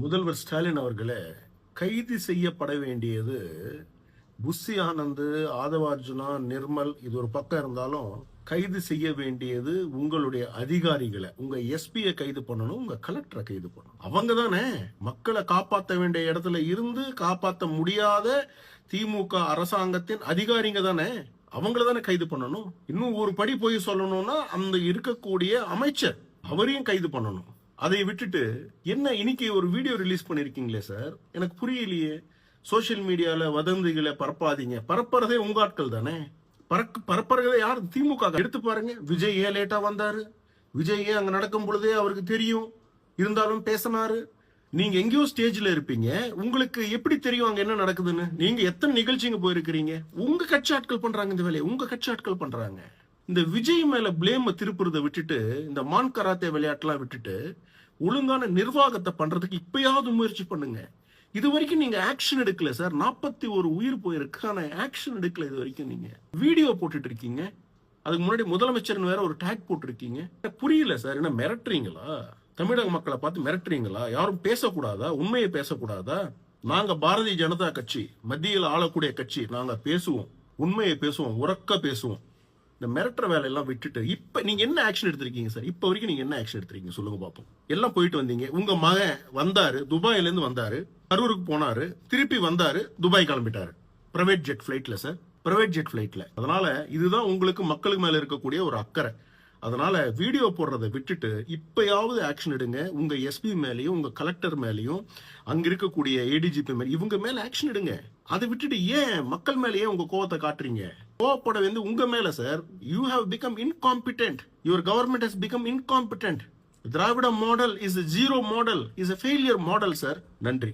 முதல்வர் ஸ்டாலின் அவர்களே, கைது செய்யப்பட வேண்டியது புஷி ஆனந்த், ஆதவார்ஜுனா, நிர்மல் இது ஒரு பக்கம் இருந்தாலும் கைது செய்ய வேண்டியது உங்களுடைய அதிகாரிகளை. உங்க எஸ்பியை கைது பண்ணணும், உங்க கலெக்டரை கைது பண்ணணும். அவங்க தானே மக்களை காப்பாற்ற வேண்டிய இடத்துல இருந்து காப்பாற்ற முடியாத திமுக அரசாங்கத்தின் அதிகாரிங்க தானே. அவங்கள தானே கைது பண்ணணும். இன்னும் ஒரு படி போய் சொல்லணும்னா அந்த இருக்கக்கூடிய அமைச்சர் அவரையும் கைது பண்ணணும். அதை விட்டுட்டு என்ன இன்னைக்கு ஒரு வீடியோ ரிலீஸ் பண்ணிருக்கீங்களே சார், எனக்கு புரியலையே. சோசியல் மீடியால வதந்திகளை பரப்பாதீங்க. பரப்புறதே உங்க ஆட்கள் தானே. பரப்புறதே யார்? திமுக. எடுத்து பாருங்க, விஜய் ஏன் லேட்டா வந்தாரு, விஜய் ஏன் அங்க நடக்கும் பொழுதே அவருக்கு தெரியும், இருந்தாலும் பேசினாரு. நீங்க எங்கேயோ ஸ்டேஜ்ல இருப்பீங்க, உங்களுக்கு எப்படி தெரியும் அங்க என்ன நடக்குதுன்னு? நீங்க எத்தனை நிகழ்ச்சிங்க போயிருக்கிறீங்க? உங்க கட்சி ஆட்கள் பண்றாங்க இந்த வேலையை, உங்க கட்சி ஆட்கள் பண்றாங்க. இந்த விஜய் மேல பிளேம் திருப்புறதை விட்டுட்டு, இந்த மான் கராத்தே விளையாட்டுலாம் விட்டுட்டு ஒழுங்கான நிர்வாகத்தை பண்றதுக்கு இப்பயாவது முயற்சி பண்ணுங்க. இது வரைக்கும் நீங்க ஆக்ஷன் எடுக்கல சார். 41 உயிர் போயிருக்கு, ஆனா ஆக்ஷன் எடுக்கல இது வரைக்கும். நீங்க வீடியோ போட்டுட்டு இருக்கீங்க, அதுக்கு முன்னாடி முதலமைச்சர் வேற ஒரு டேக் போட்டிருக்கீங்க. புரியல சார், என்ன மிரட்டுறீங்களா? தமிழக மக்களை பார்த்து மிரட்டுறீங்களா? யாரும் பேசக்கூடாதா? உண்மையை பேசக்கூடாதா? நாங்க பாரதிய ஜனதா கட்சி, மத்தியில் ஆளக்கூடிய கட்சி, நாங்க பேசுவோம், உண்மையை பேசுவோம், உறக்க பேசுவோம். இந்த மிரட்டுற வேலையெல்லாம் விட்டுட்டு இப்ப நீங்க என்ன ஆக்ஷன் எடுத்திருக்கீங்க சார்? இப்ப வரைக்கும் நீங்க என்ன ஆக்ஷன் எடுத்திருக்கீங்க சொல்லுங்க பாப்போம். எல்லாம் போயிட்டு வந்தீங்க, உங்க மகன் வந்தாரு, துபாயில இருந்து வந்தாரு, கரூருக்கு போனாரு, திருப்பி வந்தாரு, துபாய் கிளம்பிட்டாரு. பிரைவேட் ஜெட் பிளைட்ல சார், பிரைவேட் ஜெட் பிளைட்ல. அதனால இதுதான் உங்களுக்கு மக்களுக்கு மேல இருக்கக்கூடிய ஒரு அக்கறை. அதனால வீடியோ போடுறதை விட்டுட்டு இப்பயாவது ஆக்ஷன் எடுங்க. உங்க எஸ்பி மேலேயும் உங்க கலெக்டர் மேலேயும் அங்க இருக்கக்கூடிய ஏடிஜிபி மேல இவங்க மேல ஆக்ஷன் எடுங்க. அதை விட்டுட்டு ஏன் மக்கள் மேலேயே உங்க கோவத்தை காட்டுறீங்க? கோவப்பட வந்து உங்க மேல sir. You have become incompetent. Your government has become incompetent. Dravida model is a zero model, is a failure model sir. நன்றி.